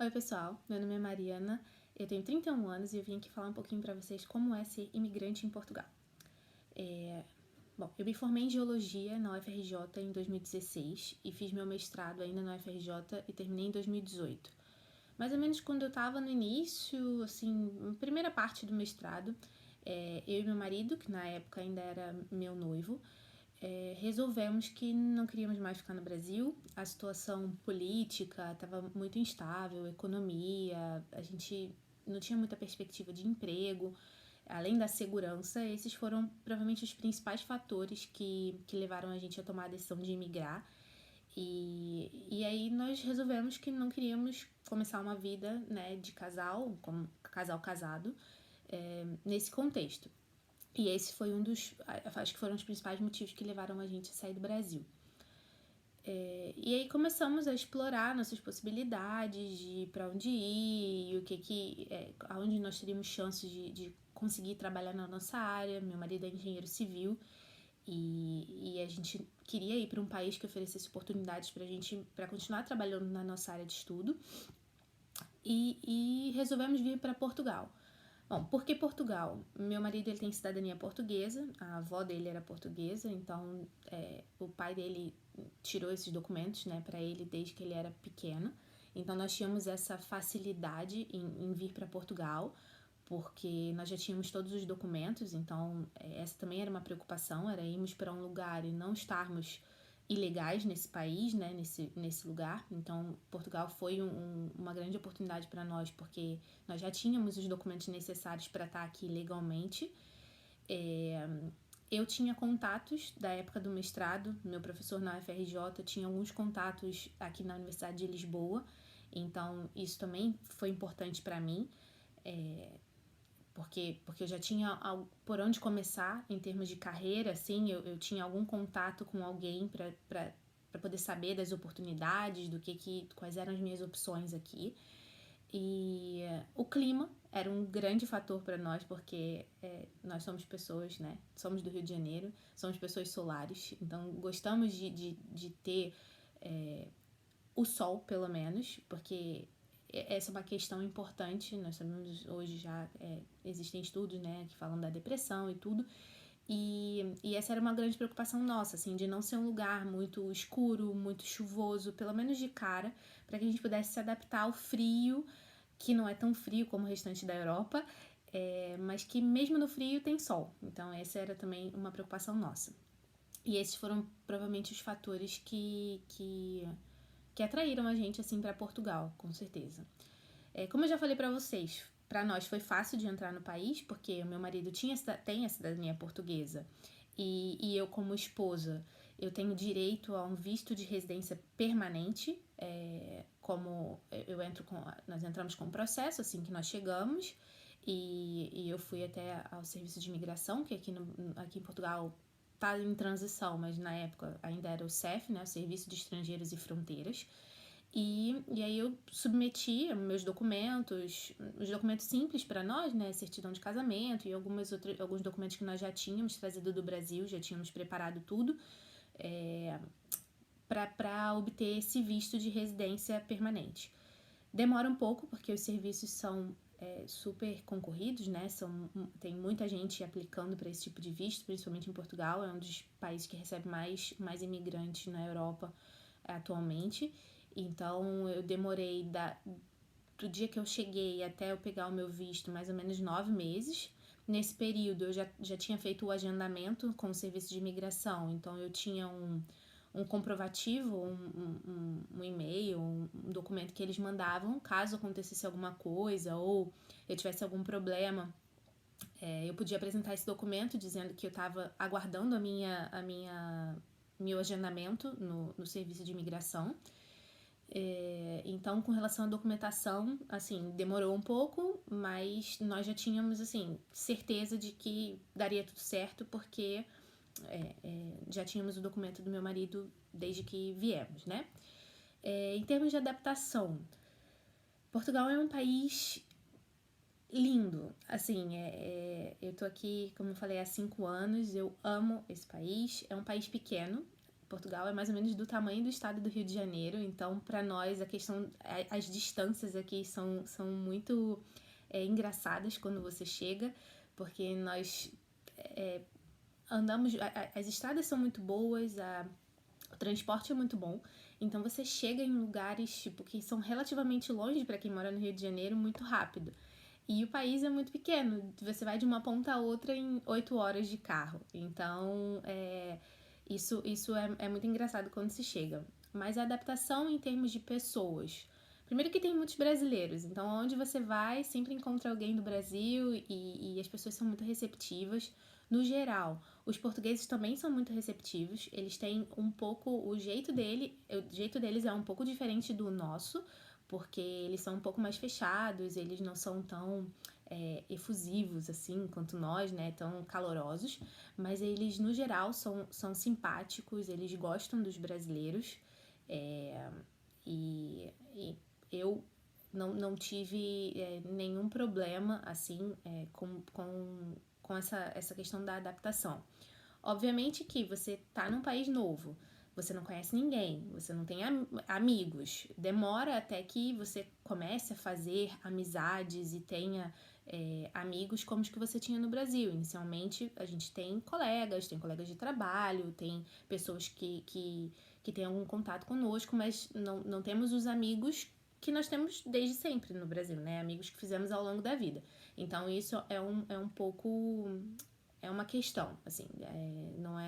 Oi pessoal, meu nome é Mariana, eu tenho 31 anos e eu vim aqui falar um pouquinho pra vocês como é ser imigrante em Portugal. Bom, eu me formei em Geologia na UFRJ em 2016 e fiz meu mestrado ainda na UFRJ e terminei em 2018. Mais ou menos quando eu estava no início, assim, primeira parte do mestrado, eu e meu marido, que na época ainda era meu noivo, resolvemos que não queríamos mais ficar no Brasil. A situação política estava muito instável, economia, a gente não tinha muita perspectiva de emprego. Além da segurança, esses foram provavelmente os principais fatores que levaram a gente a tomar a decisão de imigrar. E aí nós resolvemos que não queríamos começar uma vida, né, de casal, como casal casado, nesse contexto. E esse foi acho que foram os principais motivos que levaram a gente a sair do Brasil. E aí começamos a explorar nossas possibilidades de para onde ir, aonde nós teríamos chances de conseguir trabalhar na nossa área. Meu marido é engenheiro civil e a gente queria ir para um país que oferecesse oportunidades para a gente para continuar trabalhando na nossa área de estudo. E resolvemos vir para Portugal. Bom, por que Portugal? Meu marido ele tem cidadania portuguesa, a avó dele era portuguesa, então o pai dele tirou esses documentos, né, para ele desde que ele era pequeno. Então nós tínhamos essa facilidade em vir para Portugal, porque nós já tínhamos todos os documentos, então essa também era uma preocupação, era irmos para um lugar e não estarmos ilegais nesse país, né, nesse lugar. Então Portugal foi uma grande oportunidade para nós, porque nós já tínhamos os documentos necessários para estar aqui legalmente. Eu tinha contatos da época do mestrado, meu professor na UFRJ tinha alguns contatos aqui na Universidade de Lisboa, então isso também foi importante para mim, porque eu já tinha por onde começar em termos de carreira, assim, eu tinha algum contato com alguém para poder saber das oportunidades, quais eram as minhas opções aqui. E o clima era um grande fator para nós, porque nós somos pessoas, né? Somos do Rio de Janeiro, somos pessoas solares, então gostamos de ter o sol, pelo menos, porque essa é uma questão importante. Nós sabemos hoje já existem estudos, né, que falam da depressão e tudo. E essa era uma grande preocupação nossa, assim, de não ser um lugar muito escuro, muito chuvoso, pelo menos de cara, para que a gente pudesse se adaptar ao frio, que não é tão frio como o restante da Europa, mas que mesmo no frio tem sol. Então essa era também uma preocupação nossa. E esses foram provavelmente os fatores que atraíram a gente assim para Portugal, com certeza. Como eu já falei para vocês, para nós foi fácil de entrar no país, porque o meu marido tem a cidadania portuguesa e eu, como esposa, eu tenho direito a um visto de residência permanente. Nós entramos com um processo assim que nós chegamos e eu fui até ao serviço de imigração, que aqui em Portugal está em transição, mas na época ainda era o SEF, né, o Serviço de Estrangeiros e Fronteiras. E aí eu submeti meus documentos, os documentos simples para nós, né, certidão de casamento e alguns documentos que nós já tínhamos trazido do Brasil, já tínhamos preparado tudo para obter esse visto de residência permanente. Demora um pouco, porque os serviços são super concorridos, né? Tem muita gente aplicando para esse tipo de visto, principalmente em Portugal, é um dos países que recebe mais imigrantes na Europa atualmente. Então eu demorei do dia que eu cheguei até eu pegar o meu visto mais ou menos 9 meses. Nesse período eu já tinha feito o agendamento com o serviço de imigração, então eu tinha um comprovativo, um e-mail, um documento que eles mandavam caso acontecesse alguma coisa ou eu tivesse algum problema. Eu podia apresentar esse documento dizendo que eu estava aguardando meu agendamento no serviço de imigração. Então, com relação à documentação, assim, demorou um pouco, mas nós já tínhamos, assim, certeza de que daria tudo certo, porque já tínhamos o documento do meu marido desde que viemos, né? Em termos de adaptação, Portugal é um país lindo, assim, eu tô aqui, como eu falei, há 5 anos, eu amo esse país, é um país pequeno, Portugal é mais ou menos do tamanho do estado do Rio de Janeiro, então para nós as distâncias aqui são muito engraçadas quando você chega, porque nós andamos, as estradas são muito boas, o transporte é muito bom, então você chega em lugares tipo que são relativamente longe para quem mora no Rio de Janeiro muito rápido. E o país é muito pequeno, você vai de uma ponta a outra em 8 horas de carro. Então, isso é muito engraçado quando se chega. Mas a adaptação em termos de pessoas. Primeiro que tem muitos brasileiros, então onde você vai, sempre encontra alguém do Brasil e as pessoas são muito receptivas. No geral, os portugueses também são muito receptivos, eles têm um pouco, o jeito deles é um pouco diferente do nosso, porque eles são um pouco mais fechados, eles não são tão efusivos assim quanto nós, né, tão calorosos, mas eles no geral são simpáticos, eles gostam dos brasileiros, e eu não tive nenhum problema assim com essa questão da adaptação. Obviamente que você tá num país novo, você não conhece ninguém, você não tem amigos. Demora até que você comece a fazer amizades e tenha amigos como os que você tinha no Brasil. Inicialmente, a gente tem colegas de trabalho, tem pessoas que têm algum contato conosco, mas não temos os amigos que nós temos desde sempre no Brasil, né? Amigos que fizemos ao longo da vida. Então, isso é um pouco... É uma questão, assim, não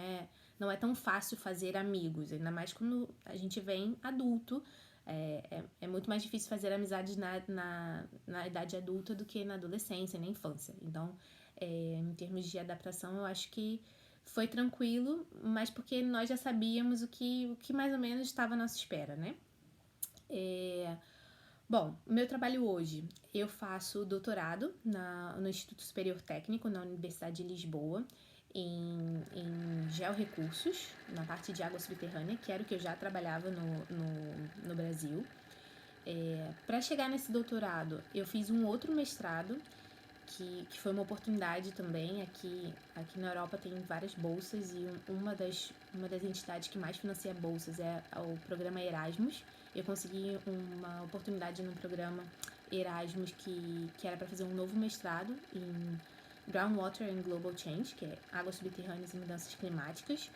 é tão fácil fazer amigos, ainda mais quando a gente vem adulto. É muito mais difícil fazer amizades na idade adulta do que na adolescência e na infância. Então, em termos de adaptação, eu acho que foi tranquilo, mas porque nós já sabíamos o que mais ou menos estava à nossa espera, né? Bom, meu trabalho hoje, eu faço doutorado no Instituto Superior Técnico, na Universidade de Lisboa, em georrecursos, na parte de água subterrânea, que era o que eu já trabalhava no Brasil. Para chegar nesse doutorado, eu fiz um outro mestrado, que foi uma oportunidade também. Aqui na Europa tem várias bolsas e uma das entidades que mais financia bolsas é o programa Erasmus. Eu consegui uma oportunidade no programa Erasmus que era para fazer um novo mestrado em Groundwater and Global Change, que é águas subterrâneas e mudanças climáticas.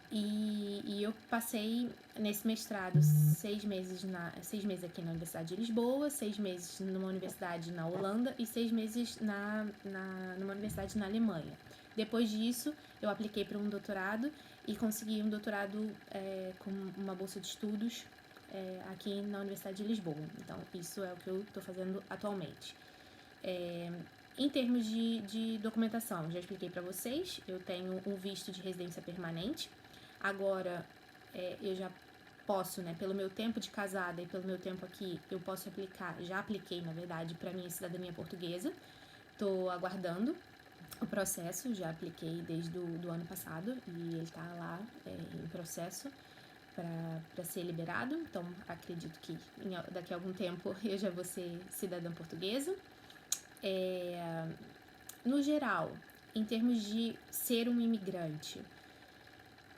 E eu passei nesse mestrado 6 meses aqui na Universidade de Lisboa, 6 meses numa universidade na Holanda e 6 meses numa universidade na Alemanha. Depois disso, eu apliquei para um doutorado e consegui um doutorado com uma bolsa de estudos aqui na Universidade de Lisboa. Então, isso é o que eu estou fazendo atualmente. Em termos de documentação, já expliquei para vocês, eu tenho um visto de residência permanente. Agora, eu já posso, né, pelo meu tempo de casada e pelo meu tempo aqui, eu posso já apliquei, na verdade, para minha cidadania portuguesa. Estou aguardando o processo, já apliquei desde o ano passado e ele está lá em processo para ser liberado. Então, acredito que daqui a algum tempo eu já vou ser cidadã portuguesa. No geral, em termos de ser um imigrante,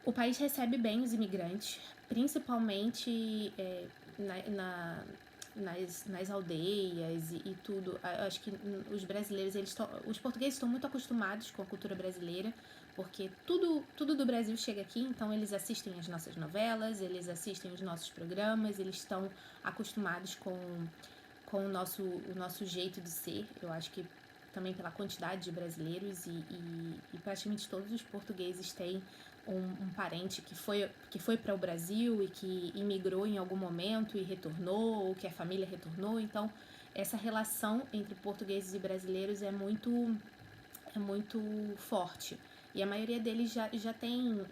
o país recebe bem os imigrantes, principalmente nas aldeias e tudo. Eu acho que os brasileiros, os portugueses estão muito acostumados com a cultura brasileira, porque tudo do Brasil chega aqui, então eles assistem as nossas novelas, eles assistem os nossos programas, eles estão acostumados com o nosso jeito de ser. Eu acho que também pela quantidade de brasileiros e praticamente todos os portugueses têm um parente que foi para o Brasil e que imigrou em algum momento e retornou, ou que a família retornou. Então, essa relação entre portugueses e brasileiros é muito forte. E a maioria deles já tem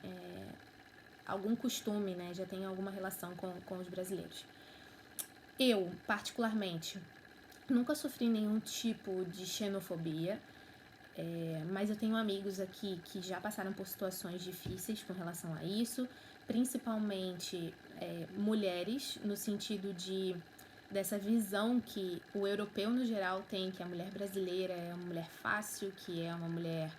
algum costume, né? Já tem alguma relação com os brasileiros. Eu, particularmente, nunca sofri nenhum tipo de xenofobia, mas eu tenho amigos aqui que já passaram por situações difíceis com relação a isso, principalmente mulheres, no sentido dessa visão que o europeu no geral tem, que a mulher brasileira é uma mulher fácil, que é uma mulher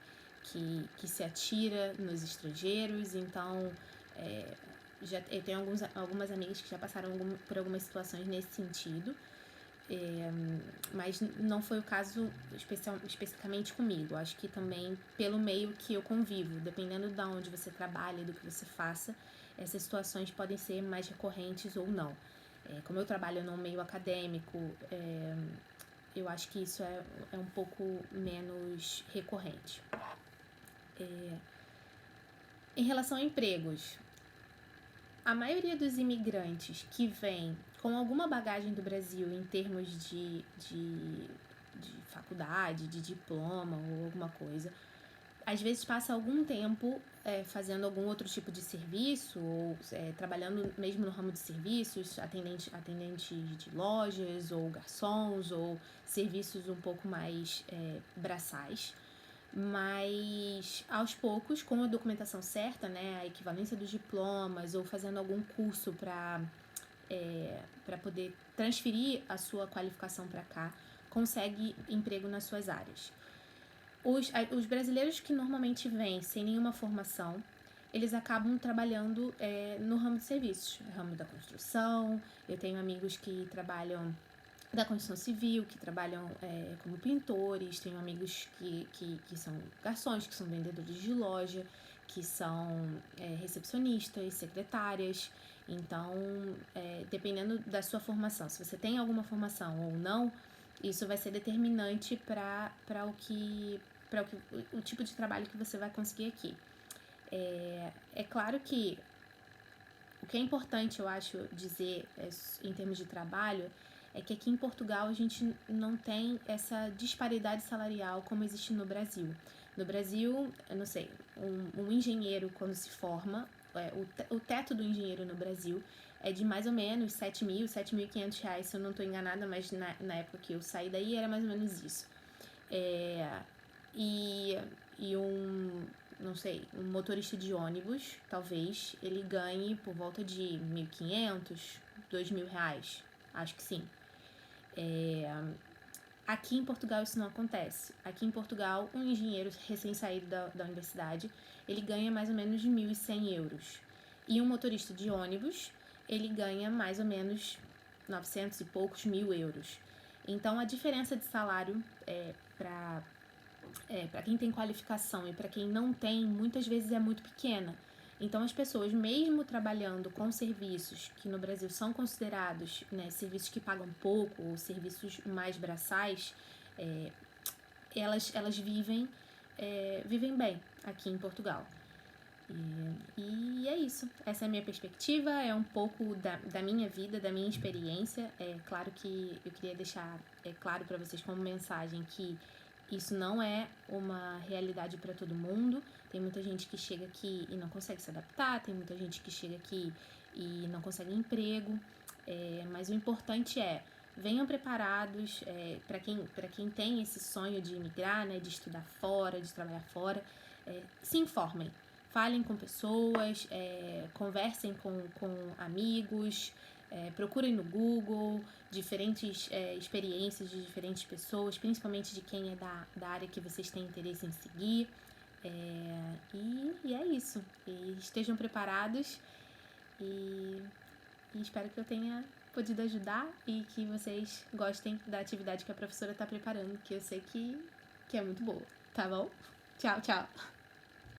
que se atira nos estrangeiros. Então eu tenho algumas amigas que já passaram por algumas situações nesse sentido, mas não foi o caso especificamente comigo. Acho que também pelo meio que eu convivo, dependendo de onde você trabalha e do que você faça, essas situações podem ser mais recorrentes ou não. Como eu trabalho no meio acadêmico, eu acho que isso é um pouco menos recorrente. Em relação a empregos, a maioria dos imigrantes que vem com alguma bagagem do Brasil em termos de faculdade, de diploma ou alguma coisa, às vezes passa algum tempo fazendo algum outro tipo de serviço ou trabalhando mesmo no ramo de serviços, atendente de lojas ou garçons ou serviços um pouco mais braçais. Mas aos poucos, com a documentação certa, né, a equivalência dos diplomas ou fazendo algum curso para poder transferir a sua qualificação para cá, consegue emprego nas suas áreas. Os brasileiros que normalmente vêm sem nenhuma formação, eles acabam trabalhando no ramo de serviços, no ramo da construção. Eu tenho amigos que trabalham da construção civil, que trabalham como pintores, tenho amigos que são garçons, que são vendedores de loja, que são recepcionistas, secretárias. Então, dependendo da sua formação, se você tem alguma formação ou não, isso vai ser determinante para o tipo de trabalho que você vai conseguir aqui. É claro que o que é importante, eu acho, dizer em termos de trabalho é que aqui em Portugal a gente não tem essa disparidade salarial como existe no Brasil. No Brasil, eu não sei, um engenheiro quando se forma, o teto do engenheiro no Brasil é de mais ou menos R$7.000, R$7.500, se eu não estou enganada, mas na época que eu saí daí era mais ou menos isso. E não sei, um motorista de ônibus, talvez, ele ganhe por volta de R$1.500, R$2.000, acho que sim. Aqui em Portugal isso não acontece. Aqui em Portugal, um engenheiro recém-saído da universidade, ele ganha mais ou menos de 1.100 euros. E um motorista de ônibus, ele ganha mais ou menos 900 e poucos mil euros. Então, a diferença de salário para quem tem qualificação e para quem não tem, muitas vezes é muito pequena. Então, as pessoas, mesmo trabalhando com serviços que no Brasil são considerados, né, serviços que pagam pouco ou serviços mais braçais, elas vivem bem aqui em Portugal. E é isso. Essa é a minha perspectiva, é um pouco da minha vida, da minha experiência. É claro que eu queria deixar claro para vocês como mensagem que isso não é uma realidade para todo mundo. Tem muita gente que chega aqui e não consegue se adaptar, tem muita gente que chega aqui e não consegue emprego, mas o importante venham preparados, para quem tem esse sonho de imigrar, né, de estudar fora, de trabalhar fora, se informem, falem com pessoas, conversem com amigos, procurem no Google diferentes experiências de diferentes pessoas, principalmente de quem é da área que vocês têm interesse em seguir. E é isso. E estejam preparados e espero que eu tenha podido ajudar e que vocês gostem da atividade que a professora está preparando, que eu sei que é muito boa, tá bom? Tchau, tchau!